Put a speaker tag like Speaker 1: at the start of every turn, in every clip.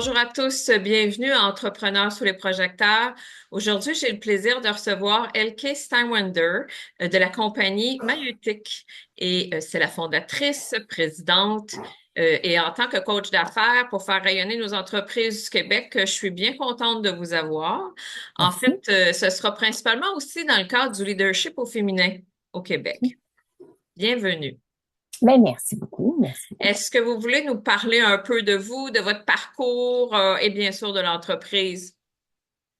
Speaker 1: Bonjour à tous, bienvenue à Entrepreneurs sous les projecteurs. Aujourd'hui, j'ai le plaisir de recevoir Elke Steinwender de la compagnie Maïeutique et c'est la fondatrice, présidente et en tant que coach d'affaires pour faire rayonner nos entreprises du Québec, je suis bien contente de vous avoir. En
Speaker 2: Merci.
Speaker 1: fait, ce sera principalement aussi dans le cadre du leadership au féminin au Québec. Bienvenue.
Speaker 2: Ben, merci beaucoup. Merci beaucoup.
Speaker 1: Est-ce que vous voulez nous parler un peu de vous, de votre parcours et bien sûr de l'entreprise?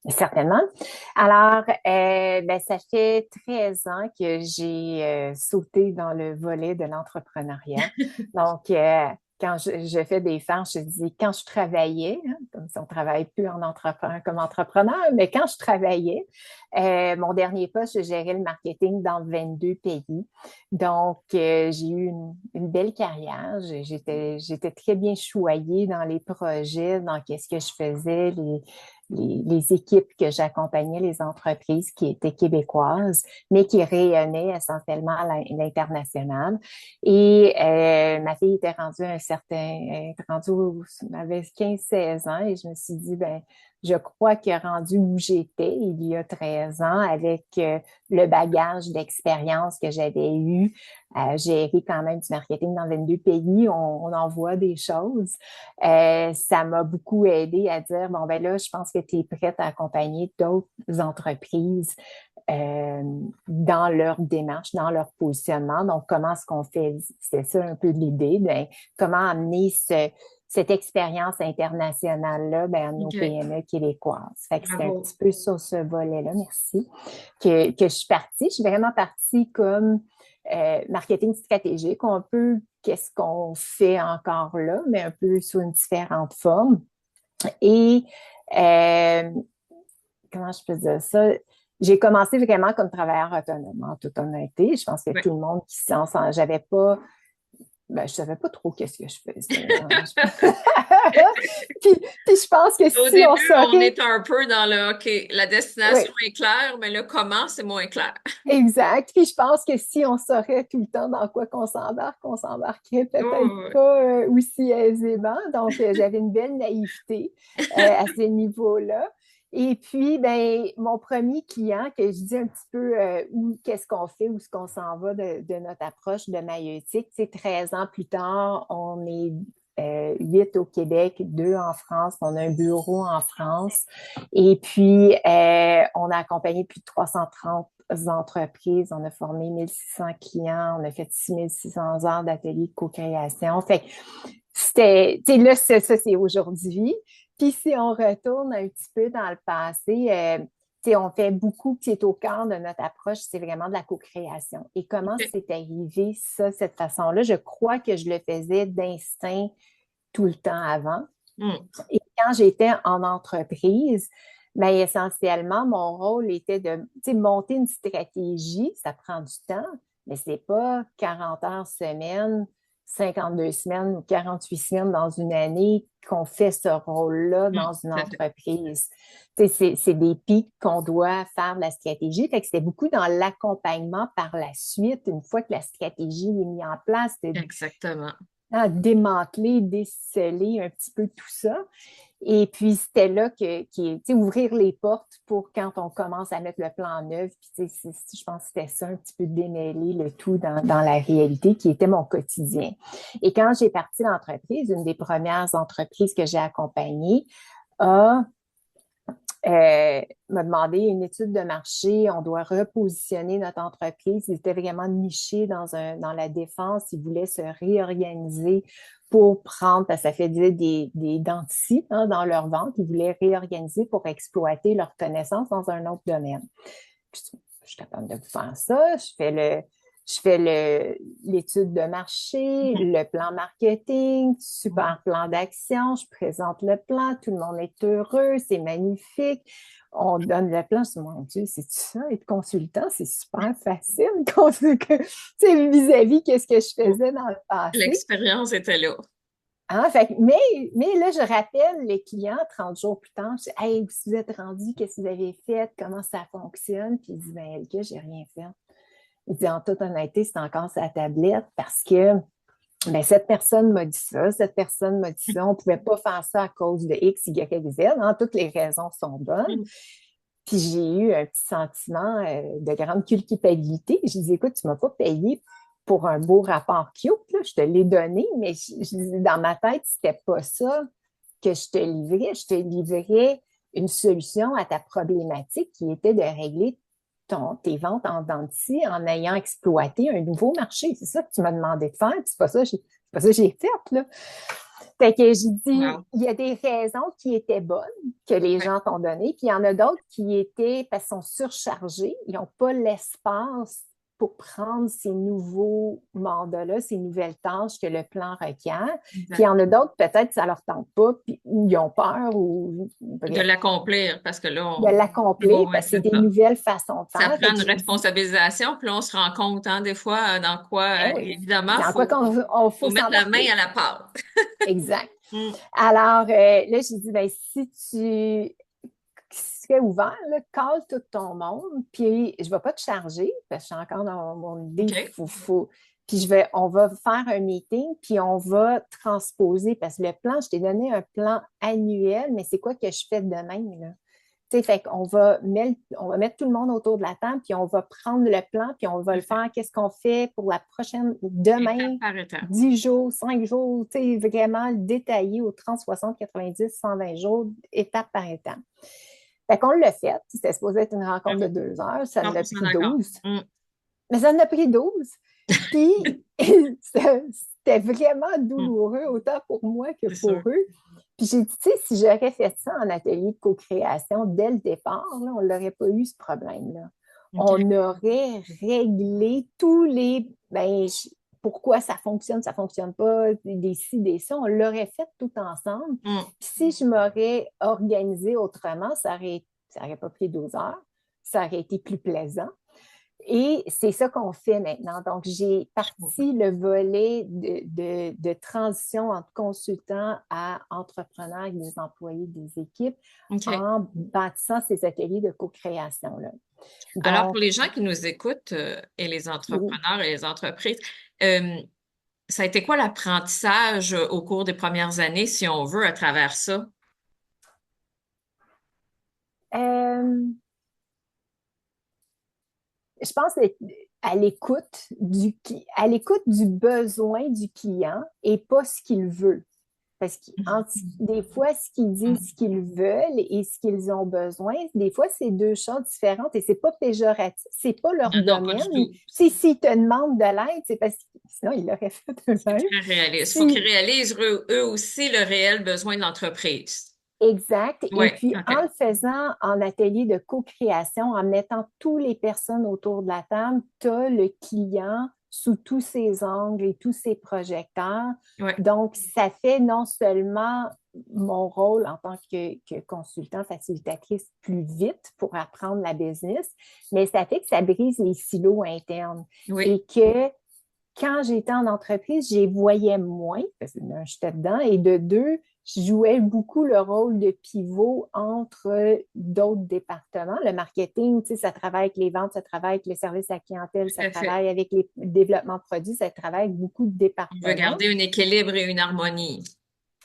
Speaker 2: Certainement. Alors, ben, ça fait 13 ans que j'ai sauté dans le volet de l'entrepreneuriat. Donc, quand je fais des farces, je dis quand je travaillais, hein, comme si on ne travaille plus comme entrepreneur, mais quand je travaillais, mon dernier poste, je gérais le marketing dans 22 pays. Donc, j'ai eu une belle carrière. J'étais très bien choyée dans les projets, dans qu'est-ce que je faisais, les équipes que j'accompagnais, les entreprises qui étaient québécoises, mais qui rayonnaient essentiellement à l'international. Et ma fille était rendue elle avait 15-16 ans et je me suis dit, ben, je crois que rendu où j'étais il y a 13 ans, avec le bagage d'expérience que j'avais eu, gérer quand même du marketing dans 22 pays, on en voit des choses. Ça m'a beaucoup aidé à dire, bon, ben là, je pense que tu es prête à accompagner d'autres entreprises euh, dans leur démarche, dans leur positionnement. Donc, comment est-ce qu'on fait? C'est ça un peu l'idée. Ben, comment amener cette expérience internationale-là ben, à nos
Speaker 1: OK.
Speaker 2: PME québécoises. Fait que c'était un
Speaker 1: Bravo.
Speaker 2: petit peu sur ce volet-là, merci, que je suis partie. Je suis vraiment partie comme marketing stratégique, un peu qu'est-ce qu'on fait encore là, mais un peu sous une différente forme. Et euh, comment je peux dire ça? J'ai commencé vraiment comme travailleur autonome, en toute honnêteté. Je pense que
Speaker 1: Ouais.
Speaker 2: tout le monde qui s'en sent, j'avais pas, ben, je savais pas trop qu'est-ce que je faisais, hein. puis, puis je pense que
Speaker 1: Au
Speaker 2: si on
Speaker 1: début, on
Speaker 2: saurait,
Speaker 1: est un peu dans le OK, la
Speaker 2: oui,
Speaker 1: destination est claire, mais le comment, c'est moins clair.
Speaker 2: exact. Puis je pense que si on saurait tout le temps dans quoi qu'on s'embarquerait peut-être
Speaker 1: Oh,
Speaker 2: pas aussi aisément. Donc, j'avais une belle naïveté à ce niveau-là. Et puis, ben, mon premier client, que je dis un petit peu où, qu'est-ce qu'on fait, où est-ce qu'on s'en va de notre approche de maïeutique, c'est 13 ans plus tard, on est 8 au Québec, 2 en France, on a un bureau en France. Et puis, on a accompagné plus de 330 entreprises, on a formé 1600 clients, on a fait 6600 heures d'ateliers de co-création. Fait c'était, tu sais, là, ça c'est aujourd'hui. Puis si on retourne un petit peu dans le passé, tu sais, on fait beaucoup qui est au cœur de notre approche, c'est vraiment de la co-création. Et comment
Speaker 1: OK.
Speaker 2: c'est arrivé, ça, cette façon-là? Je crois que je le faisais d'instinct tout le temps avant.
Speaker 1: Hmm.
Speaker 2: Et quand j'étais en entreprise, ben, essentiellement, mon rôle était de monter une stratégie. Ça prend du temps, mais ce n'est pas 40 heures semaine, 52 semaines ou 48 semaines dans une année qu'on fait ce rôle-là
Speaker 1: Hmm.
Speaker 2: dans une
Speaker 1: Tout à fait.
Speaker 2: entreprise. C'est des pics qu'on doit faire de la stratégie. Fait que c'était beaucoup dans l'accompagnement par la suite, une fois que la stratégie est mise en place, de
Speaker 1: Exactement.
Speaker 2: démanteler, déceler un petit peu tout ça. Et puis, c'était là ouvrir les portes pour quand on commence à mettre le plan en œuvre. Puis, je pense que c'était ça, un petit peu démêler le tout dans la réalité qui était mon quotidien. Et quand j'ai parti l'entreprise, une des premières entreprises que j'ai accompagnées a m'a demandé une étude de marché. On doit repositionner notre entreprise. Ils étaient vraiment nichés dans la défense. Ils voulaient se réorganiser pour prendre, parce que ça fait des dents de scie hein, dans leur vente. Ils voulaient réorganiser pour exploiter leurs connaissances dans un autre domaine. Puis, je suis capable de faire ça. L'étude de marché,
Speaker 1: Mhm.
Speaker 2: le plan marketing, super plan d'action. Je présente le plan, tout le monde est heureux, c'est magnifique. On donne le plan. Je dis, mon Dieu, c'est ça, être consultant, c'est super facile. Vis-à-vis qu'est-ce que je
Speaker 1: Oh,
Speaker 2: faisais dans le passé.
Speaker 1: l'expérience était là.
Speaker 2: Hein, mais là, je rappelle les clients 30 jours plus tard. Je dis, hey, vous êtes rendu, qu'est-ce que vous avez fait, comment ça fonctionne? Puis il dit, ben, Elke, j'ai rien fait. Il dit, en toute honnêteté, c'est encore sa tablette parce que ben, cette personne m'a dit ça, cette personne m'a dit ça, on ne pouvait pas faire ça à cause de X, Y, Z, hein, toutes les raisons sont bonnes.
Speaker 1: Mm.
Speaker 2: Puis j'ai eu un petit sentiment de grande culpabilité. J'ai dit, écoute, tu ne m'as pas payé pour un beau rapport cute, là. Je te l'ai donné, mais dans ma tête, c'était pas ça que je te livrais. Je te livrais une solution à ta problématique qui était de régler tes ventes en dents de scie en ayant exploité un nouveau marché. C'est ça que tu m'as demandé de faire. C'est pas ça que j'ai fait, là. Fait que j'ai dit,
Speaker 1: Wow.
Speaker 2: il y a des raisons qui étaient bonnes, que les
Speaker 1: Ouais,
Speaker 2: gens t'ont données, puis il y en a d'autres qui étaient parce qu'ils sont surchargés, ils n'ont pas l'espace pour prendre ces nouveaux mandats-là, ces nouvelles tâches que le plan requiert. Puis il y
Speaker 1: exact.
Speaker 2: en a d'autres, peut-être, ça ne leur tente pas, puis, ou ils ont peur, ou
Speaker 1: De
Speaker 2: bref,
Speaker 1: l'accomplir, parce que là,
Speaker 2: de l'accomplir,
Speaker 1: ouais,
Speaker 2: parce que c'est
Speaker 1: c'est
Speaker 2: des
Speaker 1: ça.
Speaker 2: nouvelles façons de
Speaker 1: Ça
Speaker 2: faire.
Speaker 1: prend
Speaker 2: Fait que
Speaker 1: une
Speaker 2: j'ai dit,
Speaker 1: responsabilisation, puis là, on se rend compte, hein, des fois, dans quoi,
Speaker 2: ben oui,
Speaker 1: évidemment,
Speaker 2: dans quoi qu'on
Speaker 1: faut
Speaker 2: faut
Speaker 1: mettre la main
Speaker 2: s'embarquer.
Speaker 1: à la pâte.
Speaker 2: Exact.
Speaker 1: Mm.
Speaker 2: Alors, là, j'ai dit, ben, si tu serais ouvert, là, cale tout ton monde, puis je ne vais pas te charger, parce que je suis encore dans mon idée,
Speaker 1: OK.
Speaker 2: puis on va faire un meeting, puis on va transposer, parce que le plan, je t'ai donné un plan annuel, mais c'est quoi que je fais demain, là? Tu sais, fait qu'on on va mettre tout le monde autour de la table, puis on va prendre le plan, puis on va le faire. Qu'est-ce qu'on fait pour la prochaine,
Speaker 1: Étape
Speaker 2: demain,
Speaker 1: par étape.
Speaker 2: 10 jours, 5 jours, tu sais, vraiment détaillé au 30, 60, 90, 120 jours, étape par étape. Fait qu'on l'a fait. C'était supposé être une rencontre de 2 heures. Ça en a
Speaker 1: 100%
Speaker 2: pris
Speaker 1: d'accord.
Speaker 2: 12.
Speaker 1: Mm.
Speaker 2: Mais ça en a pris 12. Puis, c'était vraiment
Speaker 1: Mm.
Speaker 2: douloureux, autant pour moi que
Speaker 1: C'est sûr.
Speaker 2: pour eux. Puis j'ai dit, tu sais, si j'aurais fait ça en atelier de co-création dès le départ, là, on n'aurait pas eu ce problème-là.
Speaker 1: OK.
Speaker 2: On aurait réglé ben, pourquoi ça fonctionne pas, des ci, des ça, on l'aurait fait tout ensemble.
Speaker 1: Mm.
Speaker 2: Puis si je m'aurais organisé autrement, ça aurait pas pris 12 heures, ça aurait été plus plaisant. Et c'est ça qu'on fait maintenant. Donc, j'ai
Speaker 1: Je comprends.
Speaker 2: parti le volet de transition entre consultant à entrepreneur avec des employés des équipes
Speaker 1: OK.
Speaker 2: en bâtissant ces ateliers de co-création-là.
Speaker 1: Alors, pour
Speaker 2: Donc,
Speaker 1: les gens qui nous écoutent, et les
Speaker 2: oui.
Speaker 1: entrepreneurs et les entreprises, euh, ça a été quoi l'apprentissage au cours des premières années, si on veut, à travers ça?
Speaker 2: Euh, je pense être à l'écoute du besoin du client et pas ce qu'il veut. Parce que des fois, ce qu'ils disent, ce
Speaker 1: Mm.
Speaker 2: qu'ils veulent et ce qu'ils ont besoin, des fois, c'est deux choses différentes et c'est pas péjoratif, c'est pas leur
Speaker 1: Non, non, pas
Speaker 2: domaine.
Speaker 1: du tout.
Speaker 2: S'ils te demandent de l'aide, c'est parce que sinon, ils l'auraient fait
Speaker 1: C'est
Speaker 2: eux-mêmes.
Speaker 1: très réaliste. Il faut qu'ils
Speaker 2: Si,
Speaker 1: réalisent eux aussi le réel besoin de l'entreprise.
Speaker 2: exact.
Speaker 1: Oui,
Speaker 2: Et puis,
Speaker 1: OK.
Speaker 2: en le faisant en atelier de co-création, en mettant toutes les personnes autour de la table, tu as le client sous tous ses angles et tous ses projecteurs.
Speaker 1: Oui,
Speaker 2: Donc, ça fait non seulement mon rôle en tant que consultant facilitatrice plus vite pour apprendre la business, mais ça fait que ça brise les silos internes
Speaker 1: oui,
Speaker 2: et que quand j'étais en entreprise, j'y voyais moins, parce que d'un, j'étais dedans, et de deux, je jouais beaucoup le rôle de pivot entre d'autres départements. Le marketing, tu sais, ça travaille avec les ventes, ça travaille avec le service à la clientèle,
Speaker 1: tout
Speaker 2: ça
Speaker 1: à fait.
Speaker 2: travaille avec les développements de produits, ça travaille avec beaucoup de
Speaker 1: Il veut
Speaker 2: départements.
Speaker 1: garder un équilibre et une harmonie.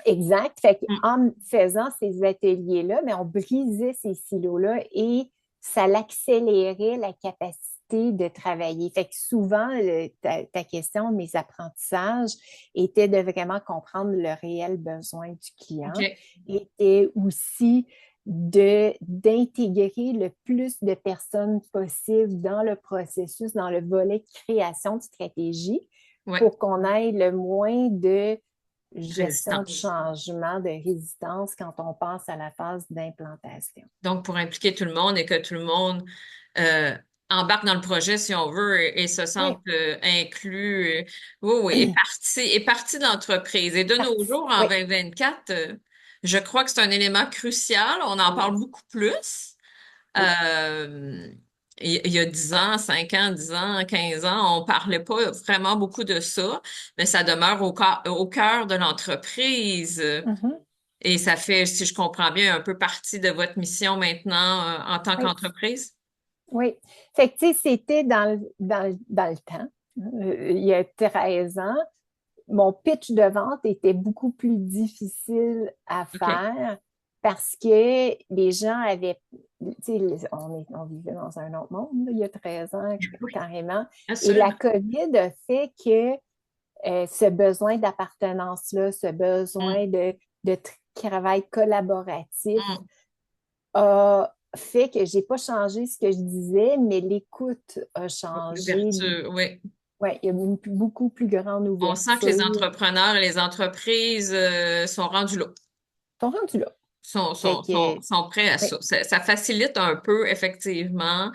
Speaker 2: Exact. Fait
Speaker 1: Mm.
Speaker 2: qu'en faisant ces ateliers-là, mais on brisait ces silos-là et ça l'accélérait la capacité de travailler. Fait que souvent, ta question, mes apprentissages, était de vraiment comprendre le réel besoin du client,
Speaker 1: OK.
Speaker 2: était aussi d'intégrer le plus de personnes possible dans le processus, dans le volet création de stratégie,
Speaker 1: Oui,
Speaker 2: pour qu'on ait le moins de gestion de
Speaker 1: résistance.
Speaker 2: changement, de résistance quand on passe à la phase d'implantation.
Speaker 1: Donc, pour impliquer tout le monde et que tout le monde euh, embarque dans le projet, si on veut, et se
Speaker 2: Oui,
Speaker 1: sente inclus. Oui, oui, est partie de l'entreprise. Et de nos jours, en
Speaker 2: oui,
Speaker 1: 2024, je crois que c'est un élément crucial. On en parle beaucoup plus.
Speaker 2: oui,
Speaker 1: Euh, il y a 10 ans, 5 ans, 10 ans, 15 ans, on parlait pas vraiment beaucoup de ça, mais ça demeure au cœur de l'entreprise.
Speaker 2: mhm,
Speaker 1: Et ça fait, si je comprends bien, un peu partie de votre mission maintenant, en tant
Speaker 2: oui,
Speaker 1: qu'entreprise?
Speaker 2: oui. Fait que, tu sais, c'était dans le temps, il y a 13 ans, mon pitch de vente était beaucoup plus difficile à
Speaker 1: OK.
Speaker 2: faire parce que les gens avaient, tu sais, on vivait dans un autre monde, là, il y a 13 ans,
Speaker 1: Oui,
Speaker 2: carrément. Et la
Speaker 1: assurément.
Speaker 2: COVID a fait que ce besoin d'appartenance-là, ce
Speaker 1: Mm,
Speaker 2: besoin de travail collaboratif
Speaker 1: mm.
Speaker 2: a fait que j'ai pas changé ce que je disais, mais l'écoute a changé.
Speaker 1: L'ouverture, oui.
Speaker 2: Ouais, il y a une beaucoup plus grande
Speaker 1: On sent que les
Speaker 2: ouverture.
Speaker 1: entrepreneurs et les entreprises sont rendus là,
Speaker 2: Ils sont rendus là.
Speaker 1: sont,
Speaker 2: Fait
Speaker 1: sont,
Speaker 2: que,
Speaker 1: sont, sont prêts à
Speaker 2: oui.
Speaker 1: ça. Ça facilite un peu, effectivement,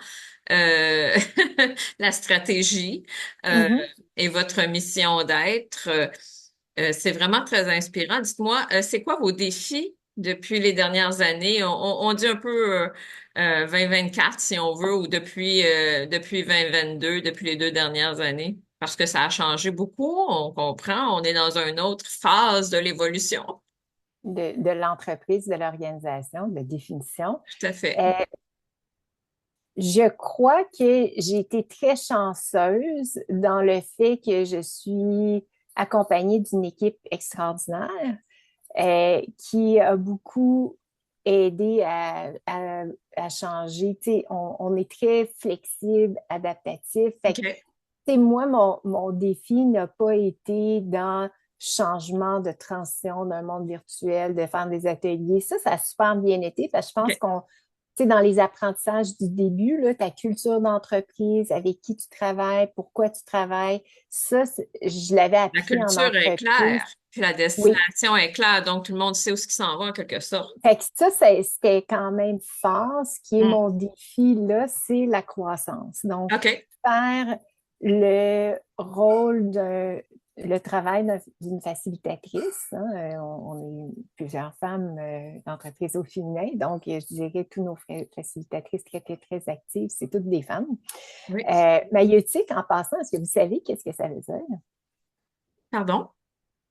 Speaker 1: euh, la stratégie euh,
Speaker 2: Mhm.
Speaker 1: et votre mission d'être. C'est vraiment très inspirant. Dites-moi, c'est quoi vos défis depuis les dernières années? On dit un peu 2024, si on veut, ou depuis 2022, depuis les 2 dernières années, parce que ça a changé beaucoup, on comprend, on est dans une autre phase de l'évolution.
Speaker 2: De l'entreprise, de l'organisation, de définition.
Speaker 1: Tout à fait.
Speaker 2: Euh, je crois que j'ai été très chanceuse dans le fait que je suis accompagnée d'une équipe extraordinaire qui a beaucoup aidé à changer. Tu sais, on est très flexible, adaptatif. Fait que,
Speaker 1: OK.
Speaker 2: tu sais, moi, mon défi n'a pas été dans changement de transition d'un monde virtuel, de faire des ateliers. Ça a super bien été parce que je pense
Speaker 1: OK.
Speaker 2: qu'on, tu sais, dans les apprentissages du début, là, ta culture d'entreprise, avec qui tu travailles, pourquoi tu travailles, ça, je l'avais
Speaker 1: La
Speaker 2: appris en
Speaker 1: culture est
Speaker 2: entreprise.
Speaker 1: claire, puis la
Speaker 2: Oui.
Speaker 1: destination est claire, donc tout le monde sait où ce qui s'en va en quelque sorte.
Speaker 2: Fait que ça, c'était quand même fort. Ce qui est
Speaker 1: Hmm.
Speaker 2: mon défi, là, c'est la croissance. Donc,
Speaker 1: OK.
Speaker 2: faire le rôle le travail d'une facilitatrice. Hein, on est plusieurs femmes d'entreprise au féminin, donc je dirais que tous nos facilitatrices très, très, très actives, c'est toutes des femmes.
Speaker 1: Oui.
Speaker 2: Maïeutique, en passant, est-ce que vous savez qu'est-ce que ça veut dire?
Speaker 1: Pardon?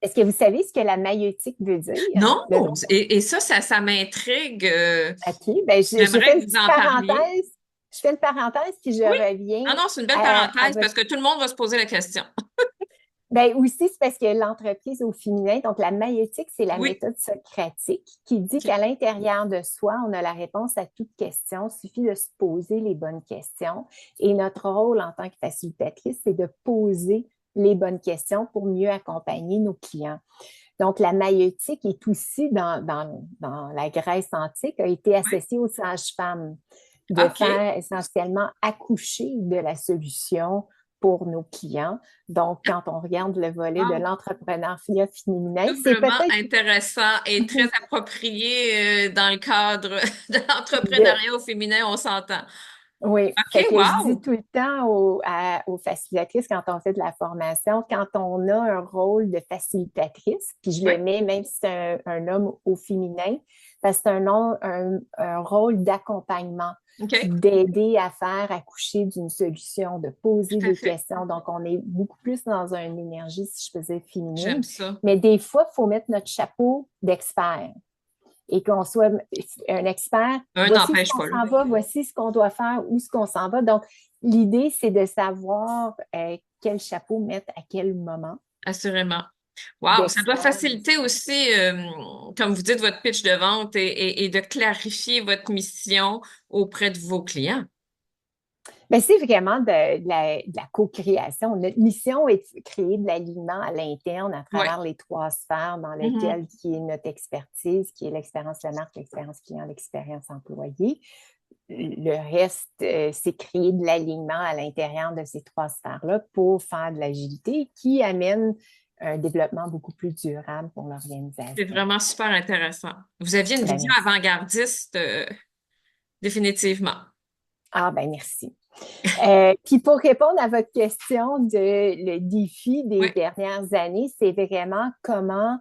Speaker 2: Est-ce que vous savez ce que la maïeutique veut dire?
Speaker 1: Non,
Speaker 2: Le nom?
Speaker 1: et ça m'intrigue.
Speaker 2: OK. Ben, je
Speaker 1: J'aimerais
Speaker 2: fais une
Speaker 1: que vous
Speaker 2: petite
Speaker 1: en parliez.
Speaker 2: parenthèse. Je fais une parenthèse, puis je
Speaker 1: Oui.
Speaker 2: reviens
Speaker 1: Ah non, c'est une belle
Speaker 2: à
Speaker 1: parenthèse
Speaker 2: votre.
Speaker 1: parce que tout le monde va se poser la question.
Speaker 2: Ben aussi, c'est parce que l'entreprise au féminin, donc la maïeutique, c'est la
Speaker 1: Oui.
Speaker 2: méthode socratique qui dit
Speaker 1: OK.
Speaker 2: qu'à l'intérieur de soi, on a la réponse à toute question. Il suffit de se poser les bonnes questions. Et notre rôle en tant que facilitatrice, c'est de poser les bonnes questions pour mieux accompagner nos clients. Donc, la maïeutique est aussi dans la Grèce antique, a été
Speaker 1: Oui.
Speaker 2: associée aux sages-femmes, de
Speaker 1: OK.
Speaker 2: faire essentiellement accoucher de la solution pour nos clients. Donc, quand on regarde le volet de
Speaker 1: Wow.
Speaker 2: l'entrepreneuriat féminin, c'est
Speaker 1: Doublement
Speaker 2: peut-être
Speaker 1: intéressant et très approprié dans le cadre de
Speaker 2: de,
Speaker 1: l'entrepreneuriat au féminin, on s'entend.
Speaker 2: oui,
Speaker 1: OK,
Speaker 2: fait que je dis
Speaker 1: wow.
Speaker 2: tout le temps aux facilitatrices quand on fait de la formation, quand on a un rôle de facilitatrice, puis je
Speaker 1: Oui.
Speaker 2: le mets même si c'est un homme au féminin, parce que c'est un rôle d'accompagnement, puis
Speaker 1: OK.
Speaker 2: d'aider à faire accoucher d'une solution, de poser
Speaker 1: Tout à
Speaker 2: des
Speaker 1: fait.
Speaker 2: questions. Donc, on est beaucoup plus dans une énergie, si je faisais
Speaker 1: J'aime
Speaker 2: féminine.
Speaker 1: ça.
Speaker 2: Mais des fois, il faut mettre notre chapeau d'expert et qu'on soit un expert.
Speaker 1: Un
Speaker 2: Voici ce
Speaker 1: n'empêche
Speaker 2: qu'on
Speaker 1: pas
Speaker 2: s'en
Speaker 1: l'autre.
Speaker 2: va, voici ce qu'on doit faire, où ce qu'on s'en va. Donc, l'idée, c'est de savoir quel chapeau mettre à quel moment
Speaker 1: Assurément. Wow, ça doit
Speaker 2: d'expert.
Speaker 1: faciliter aussi, comme vous dites, votre pitch de vente et de clarifier votre mission auprès de vos clients.
Speaker 2: Mais c'est vraiment de la co-création. Notre mission est de créer de l'alignement à l'interne à
Speaker 1: Oui.
Speaker 2: travers les trois sphères dans
Speaker 1: Mhm.
Speaker 2: lesquelles qui est notre expertise, qui est l'expérience de la marque, l'expérience client, l'expérience employé. Le reste, c'est créer de l'alignement à l'intérieur de ces trois sphères-là pour faire de l'agilité qui amène un développement beaucoup plus durable pour
Speaker 1: C'est
Speaker 2: l'organisation.
Speaker 1: vraiment super intéressant. Vous aviez une
Speaker 2: Ben,
Speaker 1: vision
Speaker 2: merci.
Speaker 1: avant-gardiste, définitivement.
Speaker 2: Ah, ben merci. Puis pour répondre à votre question de le défi des
Speaker 1: Oui.
Speaker 2: dernières années, c'est vraiment comment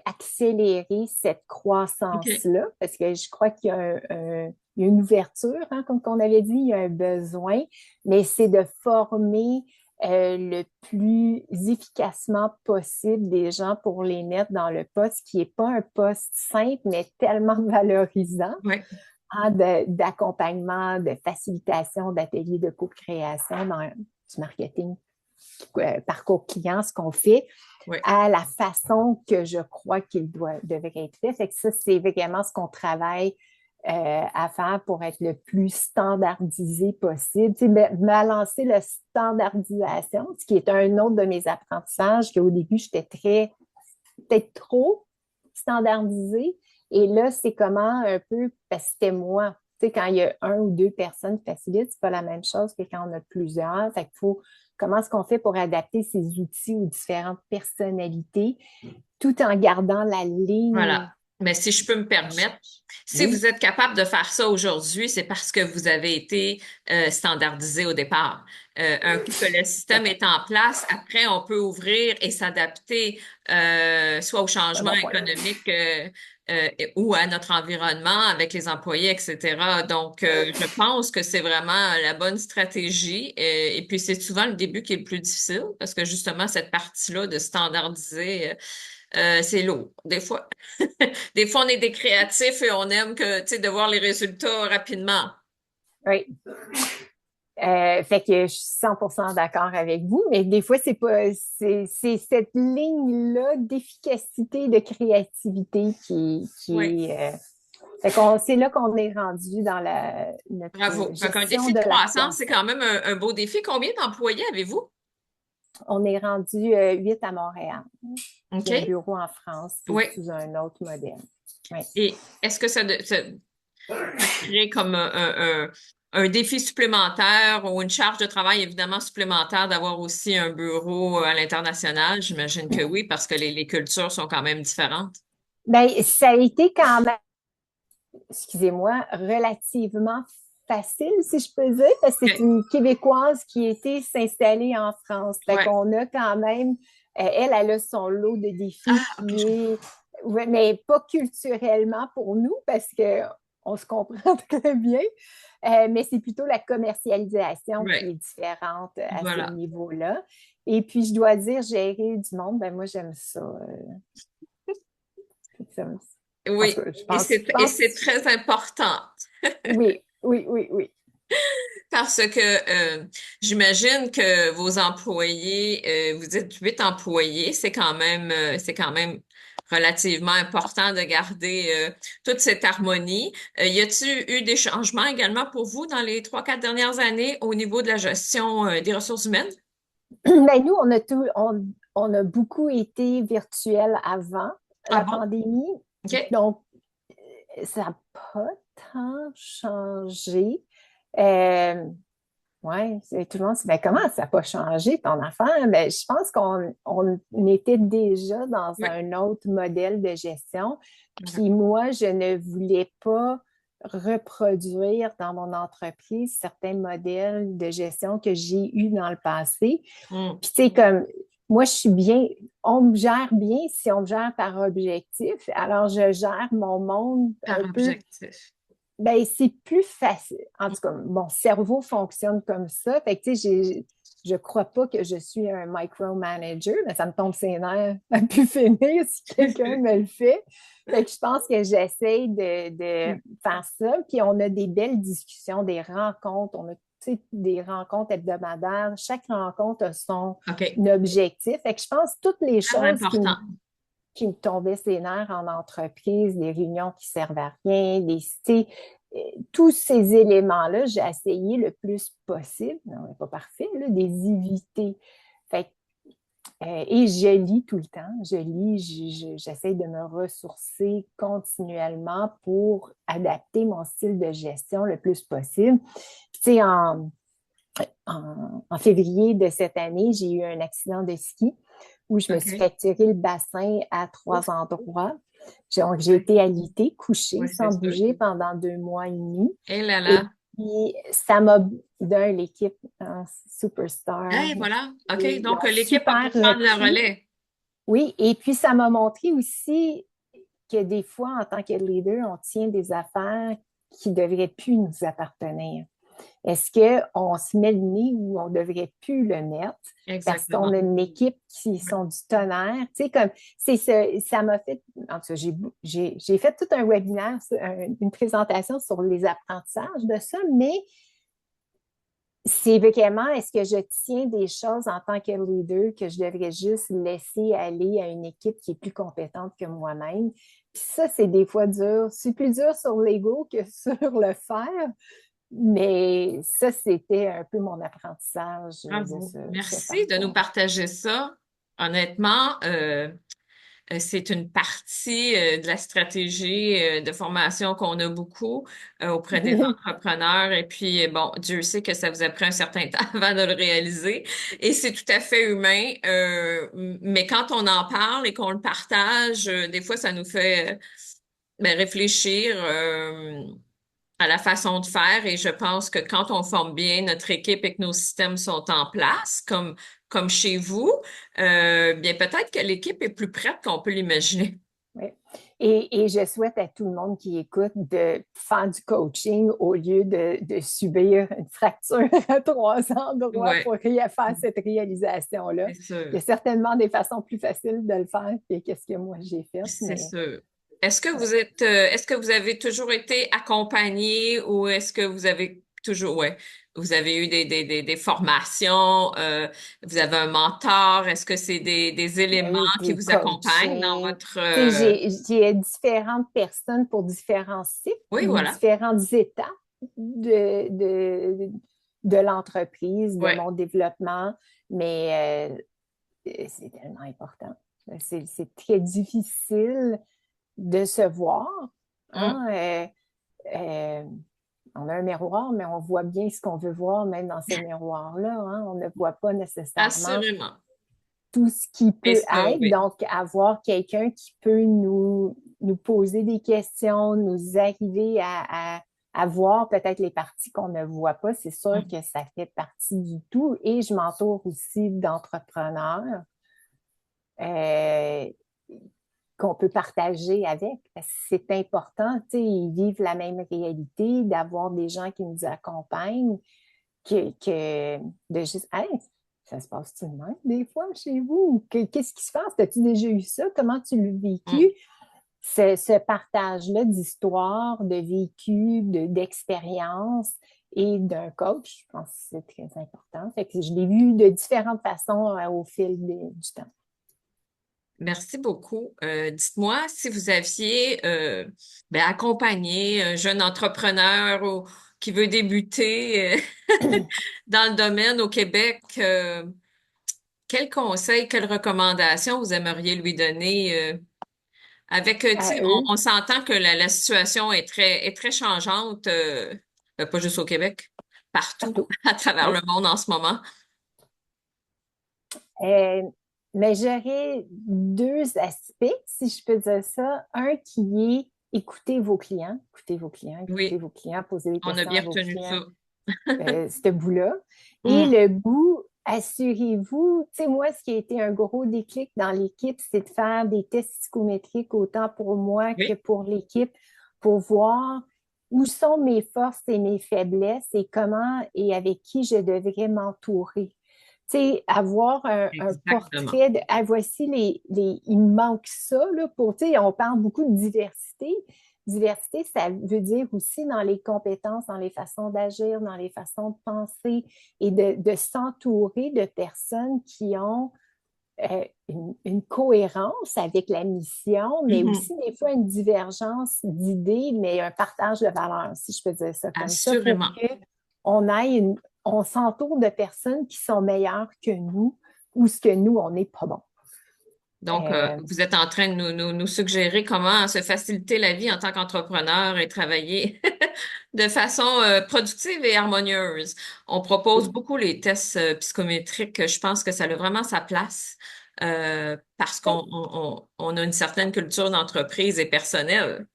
Speaker 2: accélérer cette
Speaker 1: OK.
Speaker 2: croissance-là, parce que je crois qu'il y a il y a une ouverture, hein, comme on avait dit, il y a un besoin, mais c'est de former le plus efficacement possible des gens pour les mettre dans le poste qui n'est pas un poste simple, mais tellement valorisant
Speaker 1: Oui.
Speaker 2: d'accompagnement, de facilitation, d'ateliers de co-création dans du marketing, parcours client, ce qu'on fait.
Speaker 1: Oui.
Speaker 2: à la façon que je crois qu'il devrait être fait. Fait que ça, c'est vraiment ce qu'on travaille à faire pour être le plus standardisé possible. Tu sais, me lancer la standardisation, ce qui est un autre de mes apprentissages, qu'au début, j'étais peut-être trop standardisée. Et là, c'est comment un peu, parce que c'était moi. Tu sais, quand il y a un ou deux personnes qui facilitent, c'est pas la même chose que quand on a plusieurs. Fait qu'il faut, comment est-ce qu'on fait pour adapter ces outils aux différentes personnalités tout en gardant la ligne?
Speaker 1: Voilà. Mais si je peux me permettre, si
Speaker 2: Oui,
Speaker 1: vous êtes capable de faire ça aujourd'hui, c'est parce que vous avez été standardisé au départ. Un coup que le système est en place, après, on peut ouvrir et s'adapter soit au
Speaker 2: c'est un
Speaker 1: changement
Speaker 2: bon point.
Speaker 1: économique ou à notre environnement avec les employés, etc. Donc, je pense que c'est vraiment la bonne stratégie. Et puis, c'est souvent le début qui est le plus difficile parce que justement, cette partie-là de standardiser, c'est lourd. Des fois. Des fois, on est des créatifs et on aime que, tu sais, de voir les résultats rapidement.
Speaker 2: Oui. Fait que je suis 100% d'accord avec vous, mais des fois, c'est pas, c'est cette ligne-là d'efficacité, de créativité
Speaker 1: Oui,
Speaker 2: qui est, fait c'est là qu'on est rendu dans notre
Speaker 1: bravo. Fait qu'un
Speaker 2: gestion
Speaker 1: défi
Speaker 2: de
Speaker 1: de
Speaker 2: la
Speaker 1: croissance, c'est
Speaker 2: croissance.
Speaker 1: quand même un beau défi. Combien d'employés avez-vous?
Speaker 2: On est rendu 8 à Montréal. Puis un
Speaker 1: OK.
Speaker 2: bureau en France qui est
Speaker 1: Oui.
Speaker 2: sous un autre modèle. Oui.
Speaker 1: Et est-ce que ça crée comme un défi supplémentaire ou une charge de travail évidemment supplémentaire d'avoir aussi un bureau à l'international? J'imagine que oui, parce que les cultures sont quand même différentes.
Speaker 2: Ben, ça a été quand même, excusez-moi, relativement facile, si je peux dire, parce que c'est
Speaker 1: OK.
Speaker 2: une Québécoise qui était s'installer en France. Fait
Speaker 1: Ouais.
Speaker 2: qu'on a quand même, elle a son lot de défis
Speaker 1: Ah, OK,
Speaker 2: qui est, ouais, mais pas culturellement pour nous, parce que on se comprend très bien, mais c'est plutôt la commercialisation qui
Speaker 1: ouais.
Speaker 2: est différente à ce
Speaker 1: Voilà.
Speaker 2: niveau-là. Et puis, je dois dire, gérer du monde, ben moi, j'aime ça. Ça me- En tout
Speaker 1: Oui.
Speaker 2: cas, je
Speaker 1: Et c'est
Speaker 2: pense,
Speaker 1: très important.
Speaker 2: oui, oui, oui, oui.
Speaker 1: Parce que j'imagine que vos employés, vous êtes 8 employés, c'est quand même relativement important de garder toute cette harmonie. Y a-t-il eu des changements également pour vous dans les 3, 4 dernières années au niveau de la gestion des ressources humaines?
Speaker 2: Ben, nous, on a beaucoup été virtuel avant
Speaker 1: Ah
Speaker 2: la
Speaker 1: bon?
Speaker 2: pandémie.
Speaker 1: OK.
Speaker 2: Donc, ça n'a pas tant changé. Euh, oui, tout le monde se dit, ben, comment ça n'a pas changé ton affaire? Ben, je pense on était déjà dans
Speaker 1: Oui.
Speaker 2: un autre modèle de gestion.
Speaker 1: Voilà.
Speaker 2: Puis moi, je ne voulais pas reproduire dans mon entreprise certains modèles de gestion que j'ai eus dans le passé.
Speaker 1: Hmm.
Speaker 2: Puis, tu sais, comme moi, je suis bien, on me gère bien si on me gère par objectif. Alors, je gère mon monde
Speaker 1: Par
Speaker 2: un peu,
Speaker 1: objectif.
Speaker 2: ben, c'est plus facile. En tout cas, mon cerveau fonctionne comme ça. Fait que, tu sais, je crois pas que je suis un micromanager, mais ça me tombe ses nerfs à pu finir si quelqu'un me le fait. Fait que je pense que j'essaie de faire ça. Puis on a des belles discussions, des rencontres. On a, tu sais, des rencontres hebdomadaires. Chaque rencontre a son
Speaker 1: OK.
Speaker 2: objectif. Fait que je pense que toutes les
Speaker 1: Très
Speaker 2: choses
Speaker 1: important.
Speaker 2: qui me tombaient ses nerfs en entreprise, des réunions qui servent à rien, tu sais, tous ces éléments-là, j'ai essayé le plus possible, non, pas parfait, là, des éviter. Fait et je lis tout le temps, je lis, j'essaie de me ressourcer continuellement pour adapter mon style de gestion le plus possible. Puis, tu sais, en février de cette année, j'ai eu un accident de ski où je me suis
Speaker 1: OK.
Speaker 2: fracturé le bassin à
Speaker 1: Ouf.
Speaker 2: 3 endroits. Donc, j'ai
Speaker 1: Oui,
Speaker 2: été alitée, couchée,
Speaker 1: oui, c'est
Speaker 2: sans
Speaker 1: sûr.
Speaker 2: bouger pendant 2 mois et demi.
Speaker 1: Et là
Speaker 2: Et
Speaker 1: là.
Speaker 2: puis, ça m'a, l'équipe Superstar,
Speaker 1: Et voilà. OK.
Speaker 2: ils
Speaker 1: Donc,
Speaker 2: ont
Speaker 1: l'équipe a pu
Speaker 2: super
Speaker 1: prendre le
Speaker 2: repris.
Speaker 1: relais.
Speaker 2: Oui, et puis ça m'a montré aussi que des fois, en tant que leader, on tient des affaires qui ne devraient plus nous appartenir. Est-ce qu'on se met le nez où on ne devrait plus le mettre parce qu'on
Speaker 1: Exactement.
Speaker 2: a une équipe qui sont du tonnerre? Tu sais, comme, ça m'a fait, en tout cas, j'ai fait tout un webinaire, une présentation sur les apprentissages de ça, mais c'est vraiment, est-ce que je tiens des choses en tant que leader que je devrais juste laisser aller à une équipe qui est plus compétente que moi-même? Puis ça, c'est des fois dur. C'est plus dur sur l'ego que sur le faire, mais ça, c'était un peu mon apprentissage de
Speaker 1: Bravo.
Speaker 2: ce
Speaker 1: Merci de nous
Speaker 2: parcours.
Speaker 1: partager ça. Honnêtement, c'est une partie de la stratégie de formation qu'on a beaucoup auprès des
Speaker 2: Oui,
Speaker 1: entrepreneurs. Et puis, bon, Dieu sait que ça vous a pris un certain temps avant de le réaliser. Et c'est tout à fait humain. Mais quand on en parle et qu'on le partage, des fois, ça nous fait ben, réfléchir à la façon de faire. Et je pense que quand on forme bien notre équipe et que nos systèmes sont en place, comme chez vous, bien peut-être que l'équipe est plus prête qu'on peut l'imaginer.
Speaker 2: oui. Et je souhaite à tout le monde qui écoute de faire du coaching au lieu de subir une fracture à 3 endroits
Speaker 1: Ouais,
Speaker 2: pour faire cette réalisation-là.
Speaker 1: c'est
Speaker 2: Il y
Speaker 1: sûr,
Speaker 2: a certainement des façons plus faciles de le faire que qu'est-ce que moi j'ai fait,
Speaker 1: c'est
Speaker 2: mais
Speaker 1: sûr. Est-ce que
Speaker 2: ouais.
Speaker 1: est-ce que vous avez toujours été accompagné ou est-ce que vous avez toujours, ouais, vous avez eu des formations, vous avez un mentor, est-ce que c'est des éléments
Speaker 2: J'ai
Speaker 1: qui
Speaker 2: été
Speaker 1: vous accompagnent dans
Speaker 2: coachée.
Speaker 1: votre,
Speaker 2: Tu sais, j'ai différentes personnes pour différents cycles
Speaker 1: oui,
Speaker 2: ou
Speaker 1: voilà,
Speaker 2: différentes étapes de, de, de l'entreprise, de
Speaker 1: ouais.
Speaker 2: mon développement, mais c'est tellement important. C'est très difficile de se voir.
Speaker 1: Mm,
Speaker 2: Hein? Euh, on a un miroir, mais on voit bien ce qu'on veut voir, même dans ce miroir-là. Hein? On ne voit pas nécessairement
Speaker 1: assurément.
Speaker 2: tout ce qui
Speaker 1: Et
Speaker 2: peut
Speaker 1: ça,
Speaker 2: être.
Speaker 1: oui.
Speaker 2: Donc, avoir quelqu'un qui peut nous poser des questions, nous arriver à voir peut-être les parties qu'on ne voit pas, c'est sûr
Speaker 1: Mm,
Speaker 2: que ça fait partie du tout. Et je m'entoure aussi d'entrepreneurs euh, qu'on peut partager avec. Parce que c'est important, tu sais, ils vivent la même réalité, d'avoir des gens qui nous accompagnent, que de juste, hey, ça se passe-tu de même des fois chez vous? Qu'est-ce qui se passe? As-tu déjà eu ça? Comment tu l'as vécu?
Speaker 1: mm.
Speaker 2: Ce partage-là d'histoire, de vécu, d'expérience et d'un coach, je pense que c'est très important. Fait que je l'ai vu de différentes façons au fil du temps.
Speaker 1: Merci beaucoup. Dites-moi si vous aviez ben, accompagné un jeune entrepreneur qui veut débuter dans le domaine au Québec, quels conseils, quelles recommandations vous aimeriez lui donner avec, tu sais,
Speaker 2: À eux.
Speaker 1: on s'entend que la situation est très changeante, ben, pas juste au Québec, partout
Speaker 2: Partout.
Speaker 1: à travers le
Speaker 2: Oui.
Speaker 1: monde en ce moment.
Speaker 2: Euh, mais j'aurais deux aspects, si je peux dire ça. Un qui est écoutez
Speaker 1: Oui,
Speaker 2: vos clients, posez des
Speaker 1: on a
Speaker 2: questions à
Speaker 1: bien
Speaker 2: vos
Speaker 1: retenu ça.
Speaker 2: clients, ce bout-là. Et
Speaker 1: Mm,
Speaker 2: le bout, assurez-vous, tu sais, moi, ce qui a été un gros déclic dans l'équipe, c'est de faire des tests psychométriques autant pour moi que
Speaker 1: oui.
Speaker 2: pour l'équipe pour voir où sont mes forces et mes faiblesses et comment et avec qui je devrais m'entourer. Tu sais, avoir un
Speaker 1: Exactement.
Speaker 2: portrait de, ah, voici il me manque ça, là, pour, tu sais, on parle beaucoup de diversité. Diversité, ça veut dire aussi dans les compétences, dans les façons d'agir, dans les façons de penser et de s'entourer de personnes qui ont une cohérence avec la mission, mais
Speaker 1: Mhm.
Speaker 2: aussi des fois une divergence d'idées, mais un partage de valeurs, si je peux dire ça comme ça, pour
Speaker 1: Assurément.
Speaker 2: qu'on aille on s'entoure de personnes qui sont meilleures que nous ou ce que nous, on n'est pas bon.
Speaker 1: Donc,
Speaker 2: Euh,
Speaker 1: vous êtes en train de nous suggérer comment se faciliter la vie en tant qu'entrepreneur et travailler de façon productive et harmonieuse. On propose
Speaker 2: oui,
Speaker 1: beaucoup les tests psychométriques. Je pense que ça a vraiment sa place parce on a une certaine culture d'entreprise et personnelle.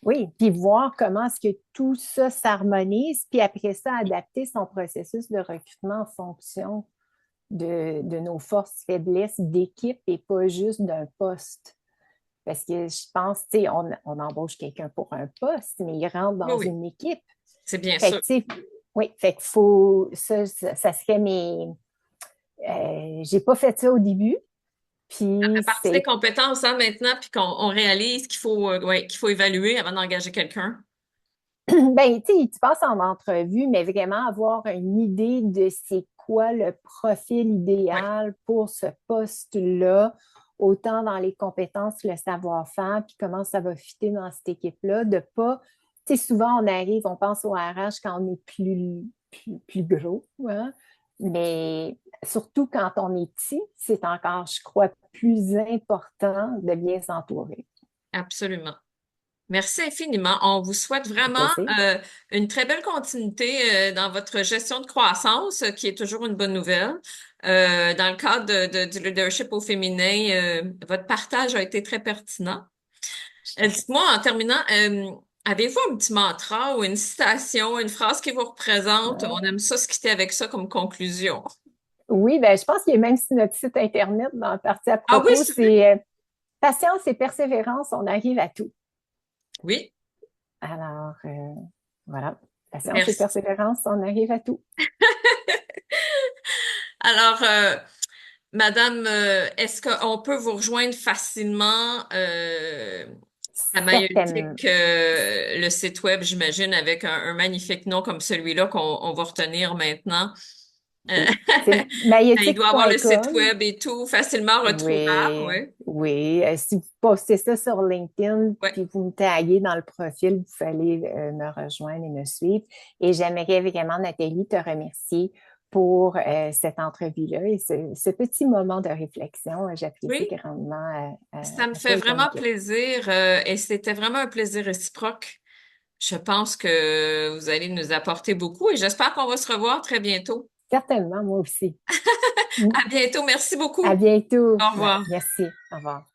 Speaker 2: oui, puis voir comment est-ce que tout ça s'harmonise, puis après ça, adapter son processus de recrutement en fonction de nos forces, faiblesses d'équipe et pas juste d'un poste. Parce que je pense, tu sais, on embauche quelqu'un pour un poste, mais il rentre
Speaker 1: Oui,
Speaker 2: dans
Speaker 1: oui,
Speaker 2: une équipe.
Speaker 1: c'est bien
Speaker 2: Fait que,
Speaker 1: sûr.
Speaker 2: tu sais, oui, fait qu'il faut, ça serait j'ai pas fait ça au début,
Speaker 1: Ça
Speaker 2: puis
Speaker 1: fait partie des
Speaker 2: c'est,
Speaker 1: compétences hein, maintenant, puis qu'on on réalise qu'il faut, ouais, qu'il faut évaluer avant d'engager quelqu'un.
Speaker 2: Ben, tu sais, tu passes en entrevue, mais vraiment avoir une idée de c'est quoi le profil
Speaker 1: Oui,
Speaker 2: idéal pour ce poste-là, autant dans les compétences, le savoir-faire, puis comment ça va fitter dans cette équipe-là, de pas, tu sais, souvent on arrive, on pense au RH quand on est plus gros, hein, mais surtout quand on est petit, c'est encore, je crois, plus important de bien s'entourer.
Speaker 1: absolument. Merci infiniment. On vous souhaite
Speaker 2: Ça fait
Speaker 1: vraiment
Speaker 2: plaisir.
Speaker 1: euh, une très belle continuité dans votre gestion de croissance, qui est toujours une bonne nouvelle. Dans le cadre du leadership au féminin, votre partage a été très pertinent. Dites-moi en terminant, avez-vous un petit mantra ou une citation, une phrase qui vous représente? On aime ça se quitter avec ça comme conclusion.
Speaker 2: Oui, ben, je pense qu'il y a même sur notre site Internet, dans la partie à
Speaker 1: Ah oui,
Speaker 2: propos, c'est patience et persévérance, on arrive à tout.
Speaker 1: oui,
Speaker 2: Alors, voilà, patience et
Speaker 1: merci.
Speaker 2: persévérance, on arrive à tout.
Speaker 1: Alors, Madame, est-ce qu'on peut vous rejoindre facilement à
Speaker 2: Certaines.
Speaker 1: Maïeutique, le site web, j'imagine, avec un magnifique nom comme celui-là qu'on va retenir maintenant. Euh,
Speaker 2: Oui, c'est
Speaker 1: il doit avoir le site
Speaker 2: maïeutique.com.
Speaker 1: web et tout facilement retrouvable,
Speaker 2: Oui,
Speaker 1: oui.
Speaker 2: oui. Si vous postez ça sur LinkedIn,
Speaker 1: Oui,
Speaker 2: puis vous me taguez dans le profil, vous allez me rejoindre et me suivre. Et j'aimerais vraiment, Nathalie, te remercier pour cette entrevue-là et ce petit moment de réflexion. J'apprécie
Speaker 1: oui,
Speaker 2: grandement
Speaker 1: ça me
Speaker 2: à
Speaker 1: fait
Speaker 2: toi et ton
Speaker 1: vraiment
Speaker 2: équipe.
Speaker 1: plaisir et c'était vraiment un plaisir réciproque. Je pense que vous allez nous apporter beaucoup et j'espère qu'on va se revoir très bientôt.
Speaker 2: Certainement, moi aussi.
Speaker 1: À bientôt. Merci
Speaker 2: À
Speaker 1: beaucoup.
Speaker 2: bientôt.
Speaker 1: Au
Speaker 2: Ouais,
Speaker 1: revoir.
Speaker 2: merci. Au revoir.